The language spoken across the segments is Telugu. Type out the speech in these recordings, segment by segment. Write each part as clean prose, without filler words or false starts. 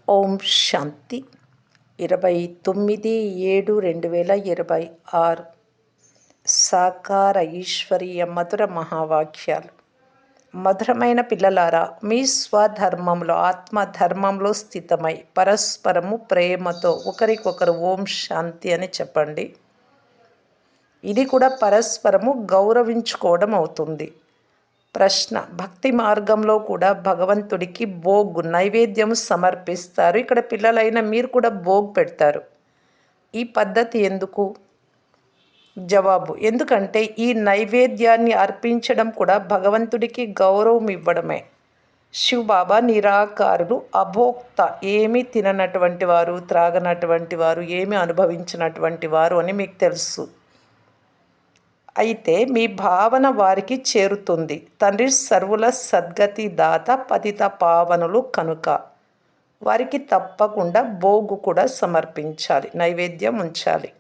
ఓం శాంతి 29/7/2026 సాకార ఈశ్వరీయ మధుర మహావాక్యాలు. మధురమైన పిల్లలారా, మీ స్వధర్మంలో ఆత్మధర్మంలో స్థితమై పరస్పరము ప్రేమతో ఒకరికొకరు ఓం శాంతి అని చెప్పండి. ఇది కూడా పరస్పరము గౌరవించుకోవడం అవుతుంది. ప్రశ్న: భక్తి మార్గంలో కూడా భగవంతుడికి భోగ్ నైవేద్యం సమర్పిస్తారు. ఇక్కడ పిల్లలైన మీరు కూడా భోగ్ పెడతారు. ఈ పద్ధతి ఎందుకు? జవాబు: ఎందుకంటే ఈ నైవేద్యాన్ని అర్పించడం కూడా భగవంతుడికి గౌరవం ఇవ్వడమే. శివబాబా నిరాకారులు, అభోక్త, ఏమీ తిననటువంటి వారు, త్రాగనటువంటి వారు, ఏమీ అనుభవించినటువంటి వారు అని మీకు తెలుసు. అయితే మీ భావన వారికి చేరుతుంది. తండ్రి సర్వుల సద్గతి దాత, పతిత పావనులు కనుక వారికి తప్పకుండా భోగు కూడా సమర్పించాలి, నైవేద్యం ఉంచాలి.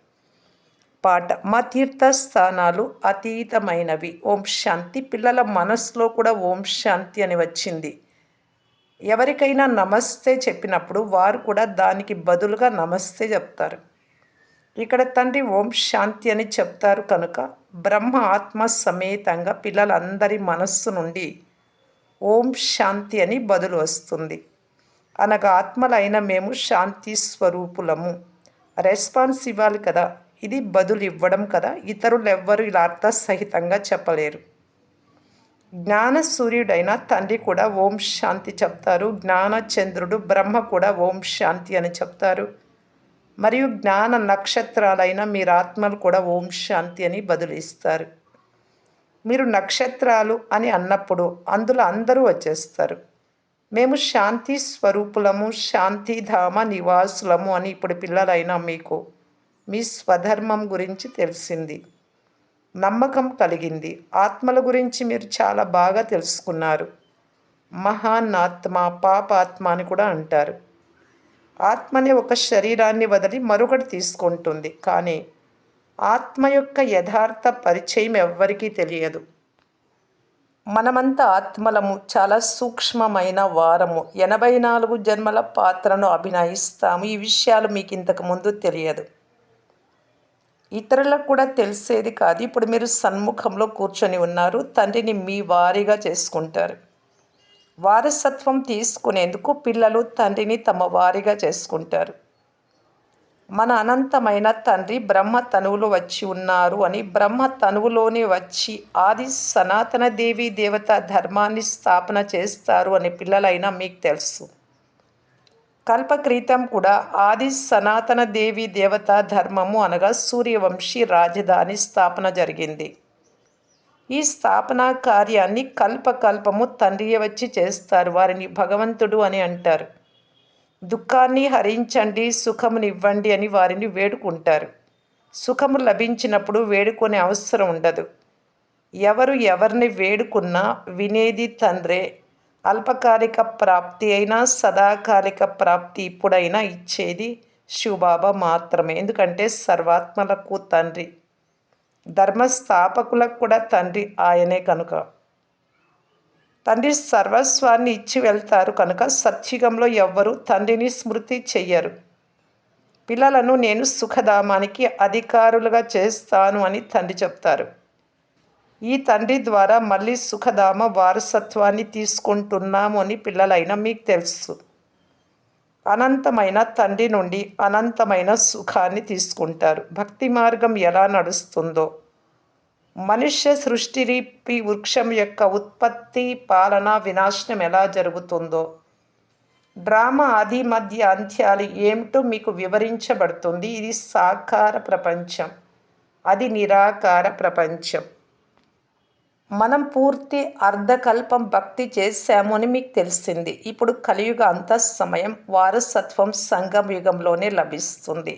పాట: మా తీర్థస్థానాలు అతీతమైనవి. ఓం శాంతి. పిల్లల మనసులో కూడా ఓం శాంతి అని వచ్చింది. ఎవరికైనా నమస్తే చెప్పినప్పుడు వారు కూడా దానికి బదులుగా నమస్తే చెప్తారు. ఇక్కడ తండ్రి ఓం శాంతి అని చెప్తారు కనుక బ్రహ్మ ఆత్మ సమేతంగా పిల్లలందరి మనస్సు నుండి ఓం శాంతి అని బదులు వస్తుంది. అనగా ఆత్మలైన మేము శాంతి స్వరూపులము. రెస్పాన్స్ ఇవ్వాలి కదా, ఇది బదులు ఇవ్వడం కదా. ఇతరులు ఎవ్వరు ఇలా అర్థసహితంగా చెప్పలేరు. జ్ఞాన సూర్యుడైన తండ్రి కూడా ఓం శాంతి చెప్తారు. జ్ఞానచంద్రుడు బ్రహ్మ కూడా ఓం శాంతి అని చెప్తారు. మరియు జ్ఞాన నక్షత్రాలైన మీరు ఆత్మలు కూడా ఓం శాంతి అని బదులిస్తారు. మీరు నక్షత్రాలు అని అన్నప్పుడు అందులో అందరూ వచ్చేస్తారు. మేము శాంతి స్వరూపులము, శాంతిధామ నివాసులము అని ఇప్పుడు పిల్లలైన మీకు మీ స్వధర్మం గురించి తెలిసింది, నమ్మకం కలిగింది. ఆత్మల గురించి మీరు చాలా బాగా తెలుసుకున్నారు. మహానాత్మ, పాపాత్మ అని కూడా అంటారు. ఆత్మనే ఒక శరీరాన్ని వదిలి మరొకటి తీసుకుంటుంది. కానీ ఆత్మ యొక్క యథార్థ పరిచయం ఎవ్వరికీ తెలియదు. మనమంతా ఆత్మలము, చాలా సూక్ష్మమైన వారము. 84 జన్మల పాత్రను అభినయిస్తాము. ఈ విషయాలు మీకు ఇంతకు ముందు తెలియదు, ఇతరులకు కూడా తెలిసేది కాదు. ఇప్పుడు మీరు సన్ముఖంలో కూర్చొని ఉన్నారు. తండ్రిని మీ వారిగా చేసుకుంటారు. వారసత్వం తీసుకునేందుకు పిల్లలు తండ్రిని తమ వారిగా చేసుకుంటారు. మన అనంతమైన తండ్రి బ్రహ్మ తనువులో వచ్చి ఉన్నారు అని, బ్రహ్మ తనువులోనే వచ్చి ఆది సనాతన దేవి దేవత ధర్మాన్ని స్థాపన చేస్తారు అని పిల్లలైనా మీకు తెలుసు. కల్పక్రితం కూడా ఆది సనాతన దేవి దేవత ధర్మము అనగా సూర్యవంశీ రాజధాని స్థాపన జరిగింది. ఈ స్థాపనా కార్యాన్ని కల్పకల్పము తండ్రియే వచ్చి చేస్తారు. వారిని భగవంతుడు అని అంటారు. దుఃఖాన్ని హరించండి, సుఖమునివ్వండి అని వారిని వేడుకుంటారు. సుఖము లభించినప్పుడు వేడుకునే అవసరం ఉండదు. ఎవరు ఎవరిని వేడుకున్నా వినేది తండ్రే. అల్పకాలిక ప్రాప్తి అయినా సదాకాలిక ప్రాప్తి ఇప్పుడైనా ఇచ్చేది శివబాబా మాత్రమే. ఎందుకంటే సర్వాత్మలకు తండ్రి, ధర్మస్థాపకులకు కూడా తండ్రి ఆయనే కనుక. తండ్రి సర్వస్వాన్ని ఇచ్చి వెళ్తారు కనుక సత్యుగంలో ఎవ్వరూ తండ్రిని స్మృతి చెయ్యరు. పిల్లలను నేను సుఖధామానికి అధికారులుగా చేస్తాను అని తండ్రి చెప్తారు. ఈ తండ్రి ద్వారా మళ్ళీ సుఖధామ వారసత్వాన్ని తీసుకుంటున్నాము అని పిల్లలైన మీకు తెలుసు. అనంతమైన తండ్రి నుండి అనంతమైన సుఖాన్ని తీసుకుంటారు. భక్తి మార్గం ఎలా నడుస్తుందో, మనుష్య సృష్టిరూపి వృక్షం యొక్క ఉత్పత్తి, పాలన, వినాశనం ఎలా జరుగుతుందో, డ్రామా ఆది మధ్య అంత్యాలు ఏమిటో మీకు వివరించబడుతుంది. ఇది సాకార ప్రపంచం, అది నిరాకార ప్రపంచం. మనం పూర్తి అర్ధకల్పం భక్తి చేశాము అని మీకు తెలిసింది. ఇప్పుడు కలియుగ అంత సమయం వారసత్వం సంగమ యుగంలోనే లభిస్తుంది.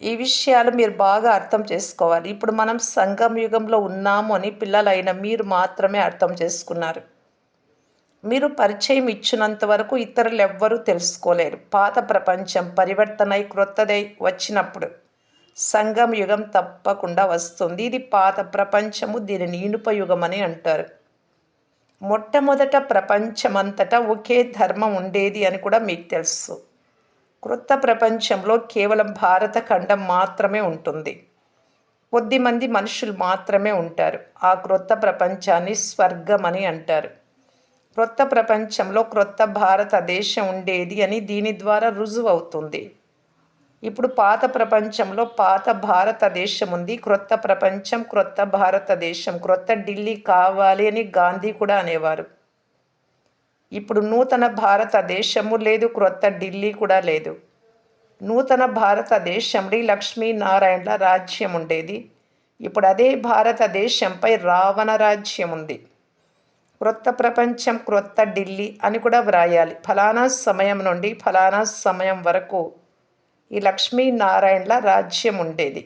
ఈ విషయాలు మీరు బాగా అర్థం చేసుకోవాలి. ఇప్పుడు మనం సంగమ యుగంలో ఉన్నాము అని పిల్లలైన మీరు మాత్రమే అర్థం చేసుకున్నారు. మీరు పరిచయం ఇచ్చినంత వరకు ఇతరులు ఎవ్వరూ తెలుసుకోలేరు. పాత ప్రపంచం పరివర్తనై క్రొత్తదై వచ్చినప్పుడు సంగమ యుగం తప్పకుండా వస్తుంది. ఇది పాత ప్రపంచము, దీనిని ఇనుప యుగం అని అంటారు. మొట్టమొదట ప్రపంచమంతటా ఒకే ధర్మం ఉండేది అని కూడా మీకు తెలుసు. క్రొత్త ప్రపంచంలో కేవలం భారత ఖండం మాత్రమే ఉంటుంది. కొద్దిమంది మనుషులు మాత్రమే ఉంటారు. ఆ క్రొత్త ప్రపంచాన్ని స్వర్గం అని అంటారు. క్రొత్త ప్రపంచంలో క్రొత్త భారతదేశం ఉండేది అని దీని ద్వారా రుజువు అవుతుంది. ఇప్పుడు పాత ప్రపంచంలో పాత భారతదేశం ఉంది. క్రొత్త ప్రపంచం, క్రొత్త భారతదేశం, క్రొత్త ఢిల్లీ కావాలి అని గాంధీ కూడా అనేవారు. ఇప్పుడు నూతన భారతదేశము లేదు, క్రొత్త ఢిల్లీ కూడా లేదు. నూతన భారతదేశంలో లక్ష్మీనారాయణల రాజ్యం ఉండేది. ఇప్పుడు అదే భారతదేశంపై రావణ రాజ్యం ఉంది. క్రొత్త ప్రపంచం, క్రొత్త ఢిల్లీ అని కూడా వ్రాయాలి. ఫలానా సమయం నుండి ఫలానా సమయం వరకు ఈ లక్ష్మీనారాయణల రాజ్యం ఉండేది.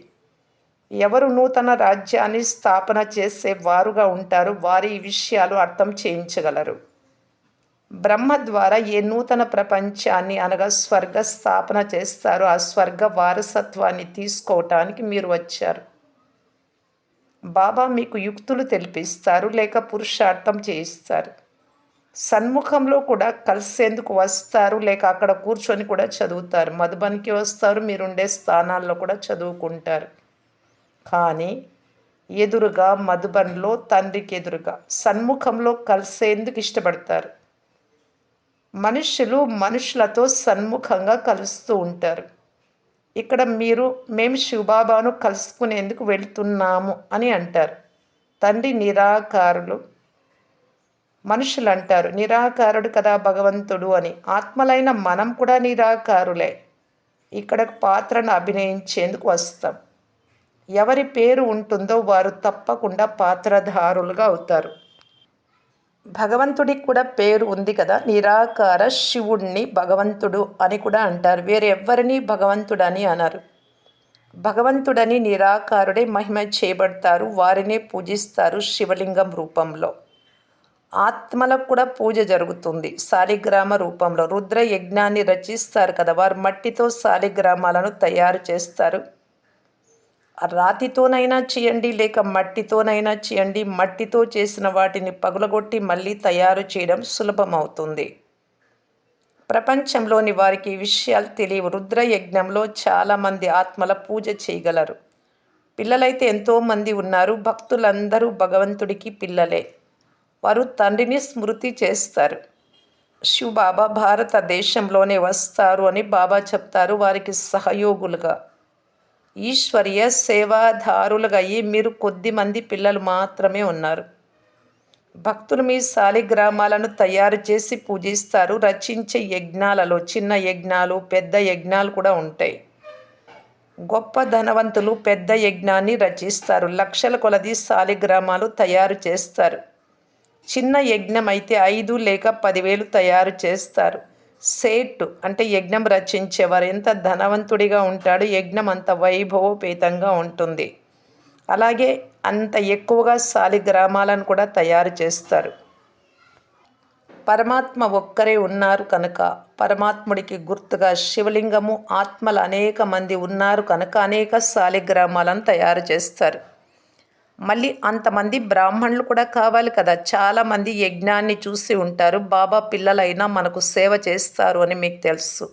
ఎవరు నూతన రాజ్యాన్ని స్థాపన చేసే వారుగా ఉంటారో వారి ఈ విషయాలు అర్థం చేయించగలరు. బ్రహ్మ ద్వారా ఏ నూతన ప్రపంచాన్ని అనగా స్వర్గ స్థాపన చేస్తారో ఆ స్వర్గ వారసత్వాన్ని తీసుకోవటానికి మీరు వచ్చారు. బాబా మీకు యుక్తులు తెలిపిస్తారు, లేక పురుషార్థం చేయిస్తారు. సన్ముఖంలో కూడా కలిసేందుకు వస్తారు, లేక అక్కడ కూర్చొని కూడా చదువుతారు. మధుబన్కి వస్తారు, మీరుండే స్థానాల్లో కూడా చదువుకుంటారు. కానీ ఎదురుగా మధుబన్లో తండ్రికి ఎదురుగా సన్ముఖంలో కలిసేందుకు ఇష్టపడతారు. మనుషులు మనుషులతో సన్ముఖంగా కలుస్తూ ఉంటారు. ఇక్కడ మేము శివబాబాను కలుసుకునేందుకు వెళ్తున్నాము అని అంటారు. తండ్రి నిరాకారులు. మనుషులు అంటారు నిరాకారుడు కదా భగవంతుడు అని. ఆత్మలైన మనం కూడా నిరాకారులే. ఇక్కడ పాత్రను అభినయించేందుకు వస్తాం. ఎవరి పేరు ఉంటుందో వారు తప్పకుండా పాత్రధారులుగా అవుతారు. భగవంతుడికి కూడా పేరు ఉంది కదా, నిరాకార శివుణ్ణి భగవంతుడు అని కూడా అంటారు. వేరెవ్వరిని భగవంతుడని అన్నారు. భగవంతుడని నిరాకారుడే మహిమ చేయబడతారు, వారినే పూజిస్తారు శివలింగం రూపంలో. ఆత్మలకు కూడా పూజ జరుగుతుంది శాలిగ్రామ రూపంలో. రుద్ర యజ్ఞాన్ని రచిస్తారు కదా, వారు మట్టితో శాలిగ్రామాలను తయారు చేస్తారు. రాతితోనైనా చేయండి, లేక మట్టితోనైనా చేయండి. మట్టితో చేసిన వాటిని పగులగొట్టి మళ్ళీ తయారు చేయడం సులభమవుతుంది. ప్రపంచంలోని వారికి ఈ విషయాలు తెలియవు. రుద్రయజ్ఞంలో చాలామంది ఆత్మల పూజ చేయగలరు. పిల్లలైతే ఎంతోమంది ఉన్నారు. భక్తులందరూ భగవంతుడికి పిల్లలే. వారు తండ్రిని స్మృతి చేస్తారు. శివబాబా భారతదేశంలోనే వస్తారు అని బాబా చెప్తారు. వారికి సహయోగులుగా ఈశ్వరీయ సేవాదారులుగా అయ్యి మీరు కొద్దిమంది పిల్లలు మాత్రమే ఉన్నారు. భక్తులు మీ శాలిగ్రామాలను తయారు చేసి పూజిస్తారు. రచించే యజ్ఞాలలో చిన్న యజ్ఞాలు, పెద్ద యజ్ఞాలు కూడా ఉంటాయి. గొప్ప ధనవంతులు పెద్ద యజ్ఞాన్ని రచిస్తారు. లక్షల కొలది శాలిగ్రామాలు తయారు చేస్తారు. చిన్న యజ్ఞం అయితే 5 లేక 10,000 తయారు చేస్తారు. సేట్ అంటే యజ్ఞం రచించేవారు ఎంత ధనవంతుడిగా ఉంటాడు, యజ్ఞం అంత వైభవోపేతంగా ఉంటుంది. అలాగే అంత ఎక్కువగా శాలిగ్రామాలను కూడా తయారు చేస్తారు. పరమాత్మ ఒక్కరే ఉన్నారు కనుక పరమాత్ముడికి గుర్తుగా శివలింగము, ఆత్మలు అనేక మంది ఉన్నారు కనుక అనేక శాలిగ్రామాలను తయారు చేస్తారు. మళ్ళీ అంతమంది బ్రాహ్మణులు కూడా కావాలి కదా. చాలామంది యజ్ఞాన్ని చూసి ఉంటారు. బాబా పిల్లలైనా మనకు సేవ చేస్తారు అని మీకు తెలుసు.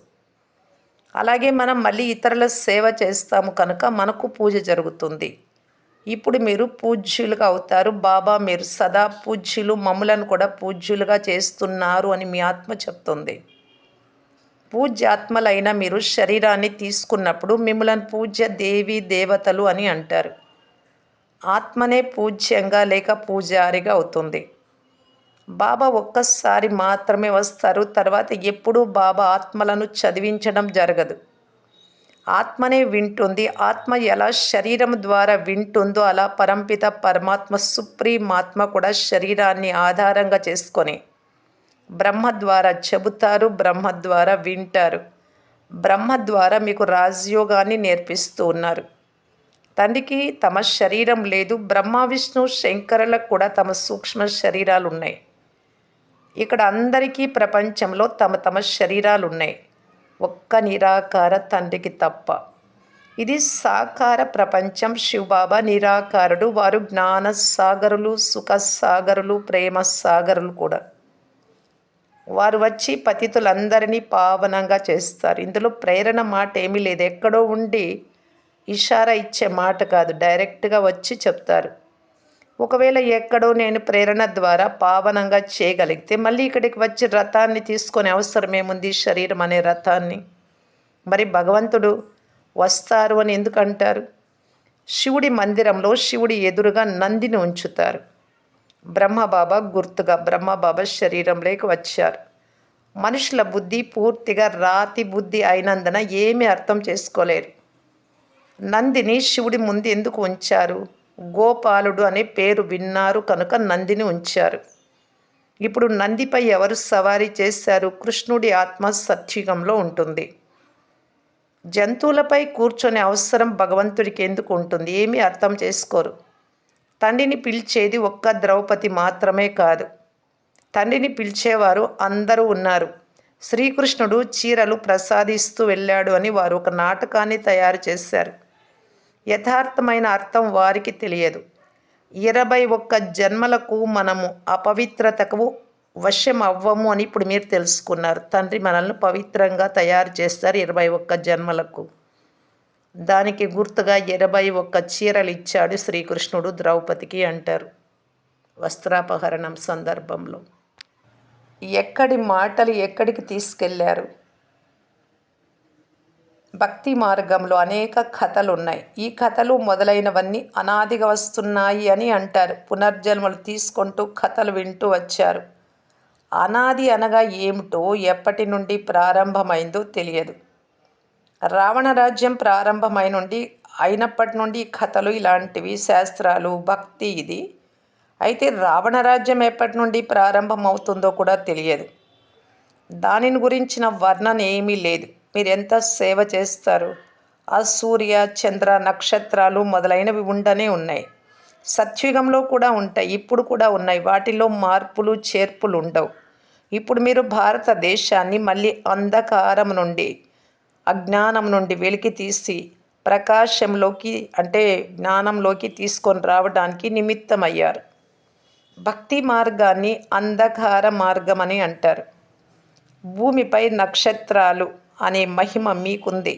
అలాగే మనం మళ్ళీ ఇతరుల సేవ చేస్తాము కనుక మనకు పూజ జరుగుతుంది. ఇప్పుడు మీరు పూజ్యులుగా అవుతారు. బాబా మీరు సదా పూజ్యులు, మమ్ములను కూడా పూజ్యులుగా చేస్తున్నారు అని మీ ఆత్మ చెప్తుంది. పూజ్యాత్మలైన మీరు శరీరాన్ని తీసుకున్నప్పుడు మిమ్మల్ని పూజ్య దేవి దేవతలు అని అంటారు. ఆత్మనే పూజ్యంగా లేక పూజారిగా అవుతుంది. బాబా ఒక్కసారి మాత్రమే వస్తారు. తర్వాత ఎప్పుడూ బాబా ఆత్మలను చదివించడం జరగదు. ఆత్మనే వింటుంది. ఆత్మ ఎలా శరీరం ద్వారా వింటుందో అలా పరంపిత పరమాత్మ సుప్రీం ఆత్మ కూడా శరీరాన్ని ఆధారంగా చేసుకొని బ్రహ్మ ద్వారా చెబుతారు, బ్రహ్మ ద్వారా వింటారు. బ్రహ్మ ద్వారా మీకు రాజయోగాన్ని నేర్పిస్తూ ఉన్నారు. తండ్రికి తమ శరీరం లేదు. బ్రహ్మ విష్ణు శంకరులకు కూడా తమ సూక్ష్మ శరీరాలు ఉన్నాయి. ఇక్కడ అందరికీ ప్రపంచంలో తమ తమ శరీరాలు ఉన్నాయి, ఒక్క నిరాకార తండ్రికి తప్ప. ఇది సాకార ప్రపంచం. శివబాబా నిరాకారుడు. వారు జ్ఞాన సాగరులు, సుఖ సాగరులు, ప్రేమ సాగరులు కూడా. వారు వచ్చి పతితులందరినీ పావనంగా చేస్తారు. ఇందులో ప్రేరణ మాట ఏమీ లేదు. ఎక్కడో ఉండి ఇషారా ఇచ్చే మాట కాదు, డైరెక్ట్గా వచ్చి చెప్తారు. ఒకవేళ ఎక్కడో నేను ప్రేరణ ద్వారా పావనంగా చేయగలిగితే మళ్ళీ ఇక్కడికి వచ్చి రథాన్ని తీసుకొని అవసరమేముంది, శరీరం అనే రథాన్ని? మరి భగవంతుడు వస్తారు అని ఎందుకు అంటారు? శివుడి మందిరంలో శివుడి ఎదురుగా నందిని ఉంచుతారు. బ్రహ్మబాబా గుర్తుగా బ్రహ్మబాబా శరీరంలోకి వచ్చారు. మనుషుల బుద్ధి పూర్తిగా రాతి బుద్ధి అయినందున ఏమీ అర్థం చేసుకోలేరు. నందిని శివుడి ముందు ఎందుకు ఉంచారు? గోపాలుడు అనే పేరు విన్నారు కనుక నందిని ఉంచారు. ఇప్పుడు నందిపై ఎవరు సవారీ చేశారు? కృష్ణుడి ఆత్మ సత్యుగంలో ఉంటుంది. జంతువులపై కూర్చొనే అవసరం భగవంతుడికి ఎందుకు ఉంటుంది? ఏమీ అర్థం చేసుకోరు. తండ్రిని పిలిచేది ఒక్క ద్రౌపది మాత్రమే కాదు, తండ్రిని పిలిచేవారు అందరూ ఉన్నారు. శ్రీకృష్ణుడు చీరలు ప్రసాదిస్తూ వెళ్ళాడు అని వారు ఒక నాటకాన్ని తయారు చేశారు. యథార్థమైన అర్థం వారికి తెలియదు. 21 జన్మలకు మనము అపవిత్రతకు వశం అవ్వము అని ఇప్పుడు మీరు తెలుసుకున్నారు. తండ్రి మనల్ని పవిత్రంగా తయారు చేస్తారు 21 జన్మలకు. దానికి గుర్తుగా 21 చీరలు ఇచ్చాడు శ్రీకృష్ణుడు ద్రౌపదికి అంటారు వస్త్రాపహరణం సందర్భంలో. ఎక్కడి మాటలు ఎక్కడికి తీసుకెళ్లారు? భక్తి మార్గంలో అనేక కథలు ఉన్నాయి. ఈ కథలు మొదలైనవన్నీ అనాదిగా వస్తున్నాయి అని అంటారు. పునర్జన్మలు తీసుకుంటూ కథలు వింటూ వచ్చారు. అనాది అనగా ఏమిటో, ఎప్పటి నుండి ప్రారంభమైందో తెలియదు. రావణ రాజ్యం ప్రారంభమై నుండి అయినప్పటి నుండి కథలు ఇలాంటివి, శాస్త్రాలు, భక్తి ఇది. అయితే రావణ రాజ్యం ఎప్పటి నుండి ప్రారంభమవుతుందో కూడా తెలియదు. దానిని గురించిన వర్ణన ఏమీ లేదు. మీరు ఎంత సేవ చేస్తారు? ఆ సూర్య, చంద్ర, నక్షత్రాలు మొదలైనవి ఉండనే ఉన్నాయి. సత్యుగంలో కూడా ఉంటాయి, ఇప్పుడు కూడా ఉన్నాయి. వాటిలో మార్పులు చేర్పులు ఉండవు. ఇప్పుడు మీరు భారతదేశాన్ని మళ్ళీ అంధకారం నుండి, అజ్ఞానం నుండి వెలికి తీసి ప్రకాశంలోకి అంటే జ్ఞానంలోకి తీసుకొని రావడానికి నిమిత్తమయ్యారు. భక్తి మార్గాన్ని అంధకార మార్గం అని అంటారు. భూమిపై నక్షత్రాలు అనే మహిమ మీకుంది.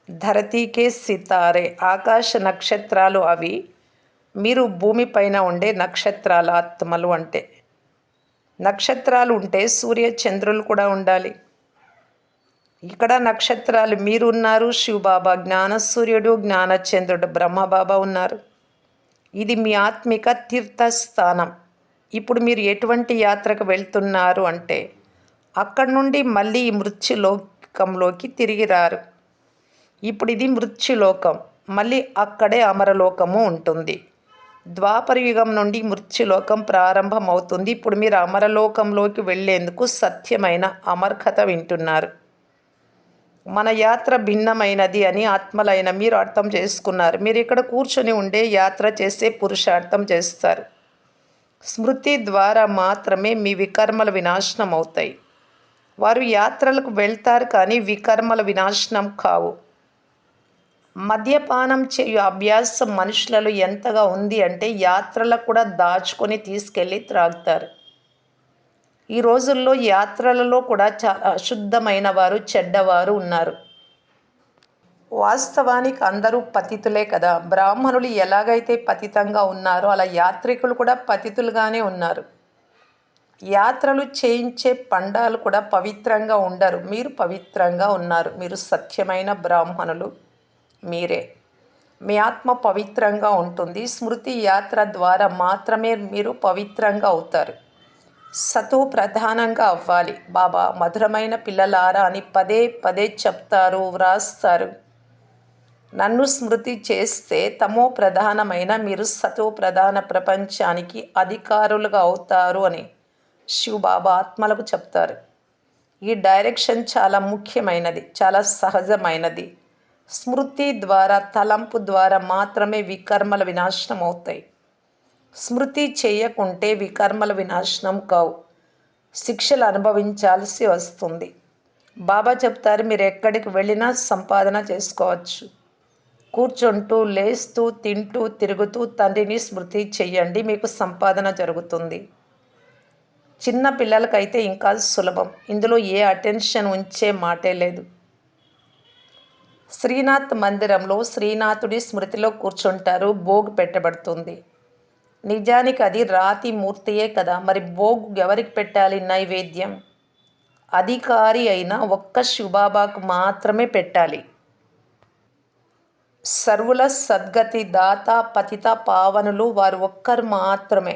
ధరతీకే సితారే, ఆకాశ నక్షత్రాలు అవి. మీరు భూమిపైన ఉండే నక్షత్రాల ఆత్మలు. అంటే నక్షత్రాలు ఉంటే సూర్య చంద్రులు కూడా ఉండాలి. ఇక్కడ నక్షత్రాలు మీరు ఉన్నారు, శివబాబా జ్ఞానసూర్యుడు, జ్ఞానచంద్రుడు బ్రహ్మబాబా ఉన్నారు. ఇది మీ ఆత్మిక తీర్థస్థానం. ఇప్పుడు మీరు ఎటువంటి యాత్రకు వెళ్తున్నారు అంటే అక్కడి నుండి మళ్ళీ ఈ మృత్యులోకంలోకి తిరిగి రారు. ఇప్పుడు ఇది మృత్యులోకం, మళ్ళీ అక్కడే అమరలోకము ఉంటుంది. ద్వాపరయుగం నుండి మృత్యులోకం ప్రారంభమవుతుంది. ఇప్పుడు మీరు అమరలోకంలోకి వెళ్లేందుకు సత్యమైన అమర్కథ వింటున్నారు. మన యాత్ర భిన్నమైనది అని ఆత్మలైన మీరు అర్థం చేసుకున్నారు. మీరు ఇక్కడ కూర్చొని ఉండే యాత్ర చేసే పురుషార్థం చేస్తారు. స్మృతి ద్వారా మాత్రమే మీ వికర్మల వినాశనం అవుతాయి. వారు యాత్రలకు వెళ్తారు కానీ వికర్మల వినాశనం కావు. మద్యపానం చేయు అభ్యాసం మనుషులలో ఎంతగా ఉంది అంటే యాత్రలకు కూడా దాచుకొని తీసుకెళ్ళి త్రాగుతారు. ఈ రోజుల్లో యాత్రలలో కూడా చాలా అశుద్ధమైన వారు, చెడ్డవారు ఉన్నారు. వాస్తవానికి అందరూ పతితులే కదా. బ్రాహ్మణులు ఎలాగైతే పతితంగా ఉన్నారో అలా యాత్రికులు కూడా పతితులుగానే ఉన్నారు. యాత్రలు చేయించే పండాలు కూడా పవిత్రంగా ఉండరు. మీరు పవిత్రంగా ఉన్నారు. మీరు సత్యమైన బ్రాహ్మణులు. మీరే. మీ ఆత్మ పవిత్రంగా ఉంటుంది. స్మృతి యాత్ర ద్వారా మాత్రమే మీరు పవిత్రంగా అవుతారు. సతో ప్రధానంగా అవ్వాలి. బాబా మధురమైన పిల్లలారా అని పదే పదే చెప్తారు, వ్రాస్తారు. నన్ను స్మృతి చేస్తే తమో ప్రధానమైన మీరు సతో ప్రధాన ప్రపంచానికి అధికారులుగా అవుతారు అని శివబాబా ఆత్మలకు చెప్తారు. ఈ డైరెక్షన్ చాలా ముఖ్యమైనది, చాలా సహజమైనది. స్మృతి ద్వారా, తలంపు ద్వారా మాత్రమే వికర్మల వినాశనం అవుతాయి. స్మృతి చేయకుంటే వికర్మల వినాశనం కావు. శిక్షలు అనుభవించాల్సి వస్తుంది. బాబా చెప్తారు మీరు ఎక్కడికి వెళ్ళినా సంపాదన చేసుకోవచ్చు. కూర్చుంటూ, లేస్తూ, తింటూ, తిరుగుతూ తండ్రిని స్మృతి చెయ్యండి. మీకు సంపాదన జరుగుతుంది. చిన్న పిల్లలకైతే ఇంకా సులభం. ఇందులో ఏ అటెన్షన్ ఉంచే మాటే లేదు. శ్రీనాథ్ మందిరంలో శ్రీనాథుడి స్మృతిలో కూర్చుంటారు. భోగ్ పెట్టబడుతుంది. నిజానికి అది రాతి మూర్తియే కదా. మరి భోగ్ ఎవరికి పెట్టాలి? నైవేద్యం అధికారి అయిన ఒక్క శివబాబాకు మాత్రమే పెట్టాలి. సర్వుల సద్గతి దాత పతిత పావనులు వారు ఒక్కరు మాత్రమే.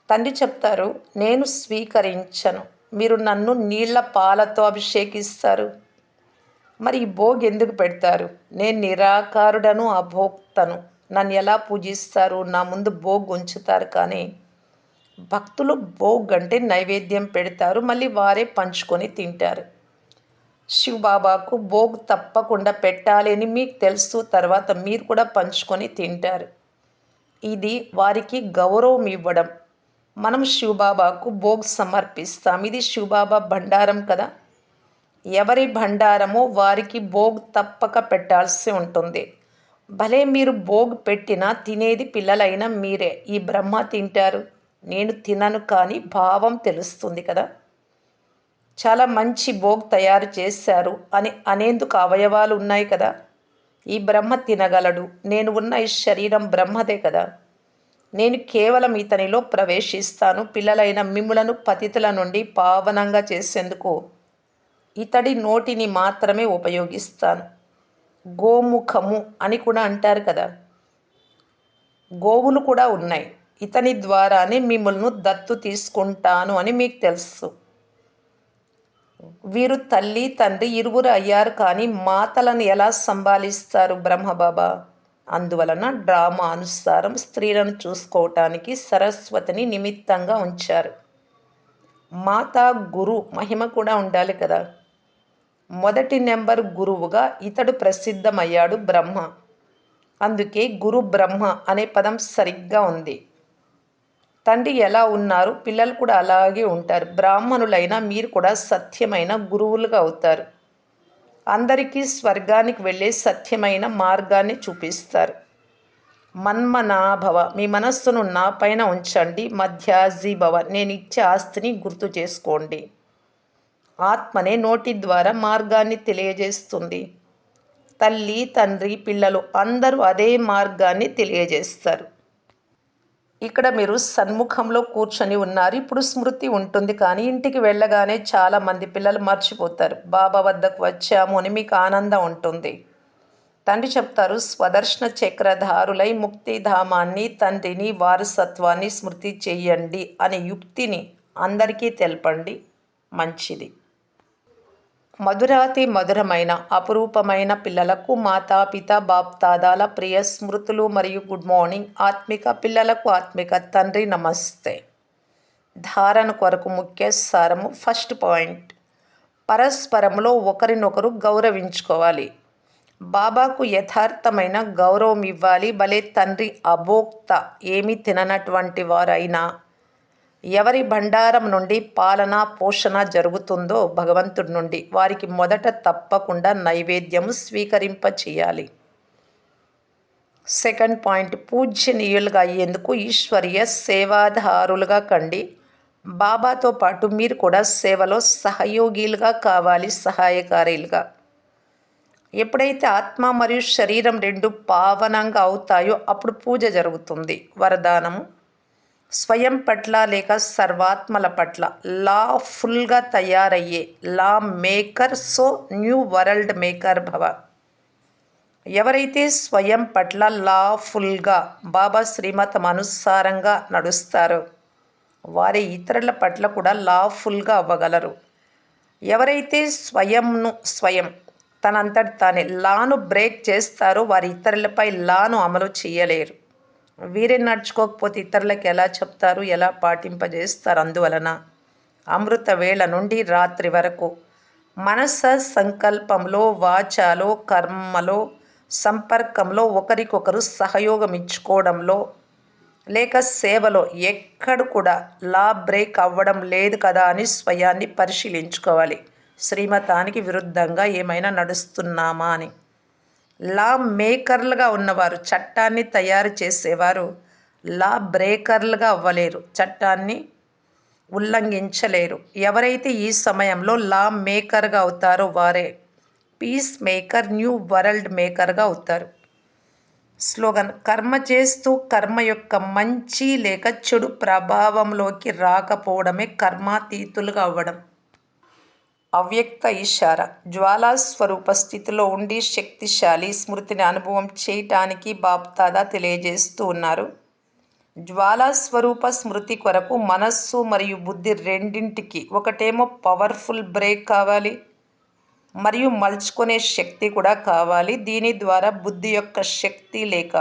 తండ్రి చెప్తారు, నేను స్వీకరించను, మీరు నన్ను నీళ్ల పాలతో అభిషేకిస్తారు. మరి ఈ భోగ్ ఎందుకు పెడతారు? నేను నిరాకారుడను, అభోక్తను. నన్ను ఎలా పూజిస్తారు? నా ముందు భోగ్ ఉంచుతారు. కానీ భక్తులు భోగ్ అంటే నైవేద్యం పెడతారు, మళ్ళీ వారే పంచుకొని తింటారు. శివబాబాకు భోగ్ తప్పకుండా పెట్టాలి అని మీకు తెలుసు. తర్వాత మీరు కూడా పంచుకొని తింటారు. ఇది వారికి గౌరవం ఇవ్వడం. మనం శివబాబాకు భోగ్ సమర్పిస్తాం. ఇది శివబాబా భండారం కదా. ఎవరి భండారమో వారికి భోగ్ తప్పక పెట్టాల్సి ఉంటుంది. భలే మీరు భోగ్ పెట్టినా తినేది పిల్లలైనా మీరే. ఈ బ్రహ్మ తింటారు, నేను తినను, కానీ భావం తెలుస్తుంది కదా. చాలా మంచి భోగ్ తయారు చేశారు అని అనేందుకు అవయవాలు ఉన్నాయి కదా. ఈ బ్రహ్మ తినగలడు. నేను ఉన్న ఈ శరీరం బ్రహ్మదే కదా. నేను కేవలం ఇతనిలో ప్రవేశిస్తాను. పిల్లలైన మిమ్ములను పతితుల నుండి పావనంగా చేసేందుకు ఇతడి నోటిని మాత్రమే ఉపయోగిస్తాను. గోముఖము అని కూడా అంటారు కదా. గోవులు కూడా ఉన్నాయి. ఇతని ద్వారానే మిమ్మల్ని దత్తు తీసుకుంటాను అని మీకు తెలుసు. వీరు తల్లి తండ్రి ఇరువురు అయ్యారు, కానీ మాతలను ఎలా సంభాలిస్తారు బ్రహ్మబాబా? అందువలన డ్రామా అనుసారం స్త్రీలను చూసుకోవటానికి సరస్వతిని నిమిత్తంగా ఉంచారు. మాతా గురు మహిమ కూడా ఉండాలి కదా. మొదటి నెంబర్ గురువుగా ఇతడు ప్రసిద్ధమయ్యాడు బ్రహ్మ. అందుకే గురు బ్రహ్మ అనే పదం సరిగ్గా ఉంది. తండ్రి ఎలా ఉన్నారు, పిల్లలు కూడా అలాగే ఉంటారు. బ్రాహ్మణులైన మీరు కూడా సత్యమైన గురువులుగా అవుతారు. అందరికీ స్వర్గానికి వెళ్ళే సత్యమైన మార్గాన్ని చూపిస్తారు. మన్మనాభవ, మీ మనస్సును నా పైన ఉంచండి. మధ్యాజీభవ, నేను ఇచ్చే ఆస్తిని గుర్తు చేసుకోండి. ఆత్మనే నోటి ద్వారా మార్గాన్ని తెలియజేస్తుంది. తల్లి తండ్రి పిల్లలు అందరూ అదే మార్గాన్ని తెలియజేస్తారు. ఇక్కడ మీరు సన్ముఖంలో కూర్చొని ఉన్నారు. ఇప్పుడు స్మృతి ఉంటుంది, కానీ ఇంటికి వెళ్ళగానే చాలామంది పిల్లలు మర్చిపోతారు. బాబా వద్దకు వచ్చాము అని మీకు ఆనందం ఉంటుంది. తండ్రి చెప్తారు, స్వదర్శన చక్రధారులై ముక్తిధామాన్ని, తండ్రిని, వారసత్వాన్ని స్మృతి చెయ్యండి అనే యుక్తిని అందరికీ తెలపండి. మంచిది. మధురాతి మధురమైన అపురూపమైన పిల్లలకు మాతాపిత బాప్దాదాల ప్రియ స్మృతులు మరియు గుడ్ మార్నింగ్. ఆత్మిక పిల్లలకు ఆత్మిక తండ్రి నమస్తే. ధారణ కొరకు ముఖ్య సారము. ఫస్ట్ పాయింట్, పరస్పరంలో ఒకరినొకరు గౌరవించుకోవాలి. బాబాకు యథార్థమైన గౌరవం ఇవ్వాలి. భలే తండ్రి అభోక్త, ఏమీ తిననటువంటి వారైనా ఎవరి భండారం నుండి పాలన పోషణ జరుగుతుందో భగవంతుడి నుండి, వారికి మొదట తప్పకుండా నైవేద్యము స్వీకరింప చేయాలి. సెకండ్ పాయింట్, పూజ్యనీయులుగా అయ్యేందుకు ఈశ్వరీయ సేవాధారులుగా కండి. బాబాతో పాటు మీరు కూడా సేవలో సహయోగిలుగా కావాలి, సహాయకారులుగా. ఎప్పుడైతే ఆత్మ మరియు శరీరం రెండు పావనంగా అవుతాయో అప్పుడు పూజ జరుగుతుంది. వరదానము, స్వయం పట్ల లేక సర్వాత్మల పట్ల లాఫుల్గా తయారయ్యే లా maker, so new world maker భవ. ఎవరైతే స్వయం పట్ల లాఫుల్గా బాబా శ్రీమతం అనుసారంగా నడుస్తారో వారి ఇతరుల పట్ల కూడా లాఫుల్గా అవ్వగలరు. ఎవరైతే స్వయం తనంతట తానే లాను బ్రేక్ చేస్తారో వారి ఇతరులపై లాను అమలు చేయలేరు. వీరే నడుచుకోకపోతే ఇతరులకు ఎలా చెప్తారు, ఎలా పాటింపజేస్తారు? అందువలన అమృత వేళ నుండి రాత్రి వరకు మనస సంకల్పంలో, వాచాలో, కర్మలో, సంపర్కంలో, ఒకరికొకరు సహయోగం ఇచ్చుకోవడంలో లేక సేవలో ఎక్కడ కూడా లా బ్రేక్ అవ్వడం లేదు కదా అని స్వయాన్ని పరిశీలించుకోవాలి. శ్రీమతానికి విరుద్ధంగా ఏమైనా నడుస్తున్నామా అని. లా మేకర్లుగా ఉన్నవారు, చట్టాన్ని తయారు చేసేవారు లా బ్రేకర్లుగా అవ్వలేరు, చట్టాన్ని ఉల్లంఘించలేరు. ఎవరైతే ఈ సమయంలో లా మేకర్గా అవుతారో వారే పీస్ మేకర్, న్యూ వరల్డ్ మేకర్గా అవుతారు. స్లోగన్: కర్మ చేస్తూ కర్మ యొక్క మంచి లేక చెడు ప్రభావంలోకి రాకపోవడమే కర్మాతీతులుగా అవ్వడం. అవ్యక్త ఇషారా: జ్వాలా స్వరూప స్థితిలో ఉండి శక్తిశాలి స్మృతిని అనుభవం చేయటానికి బాప్దాదా తెలియజేస్తూ ఉన్నారు. జ్వాలా స్వరూప స్మృతి కొరకు మనస్సు మరియు బుద్ధి రెండింటికి ఒకటేమో పవర్ఫుల్ బ్రేక్ కావాలి, మరియు మలుచుకునే శక్తి కూడా కావాలి. దీని ద్వారా బుద్ధి యొక్క శక్తి లేక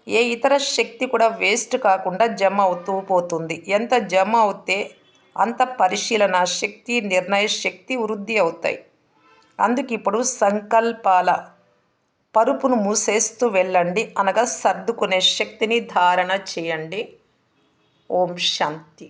ఏ ఇతర శక్తి కూడా వేస్ట్ కాకుండా జమ అవుతూ పోతుంది. ఎంత జమ అవుతే అంత పరిశీలన శక్తి, నిర్ణయ శక్తి వృద్ధి అవుతాయి. అందుకు ఇప్పుడు సంకల్పాల పరుపును మూసేస్తూ వెళ్ళండి, అనగా సర్దుకునే శక్తిని ధారణ చేయండి. ఓం శాంతి.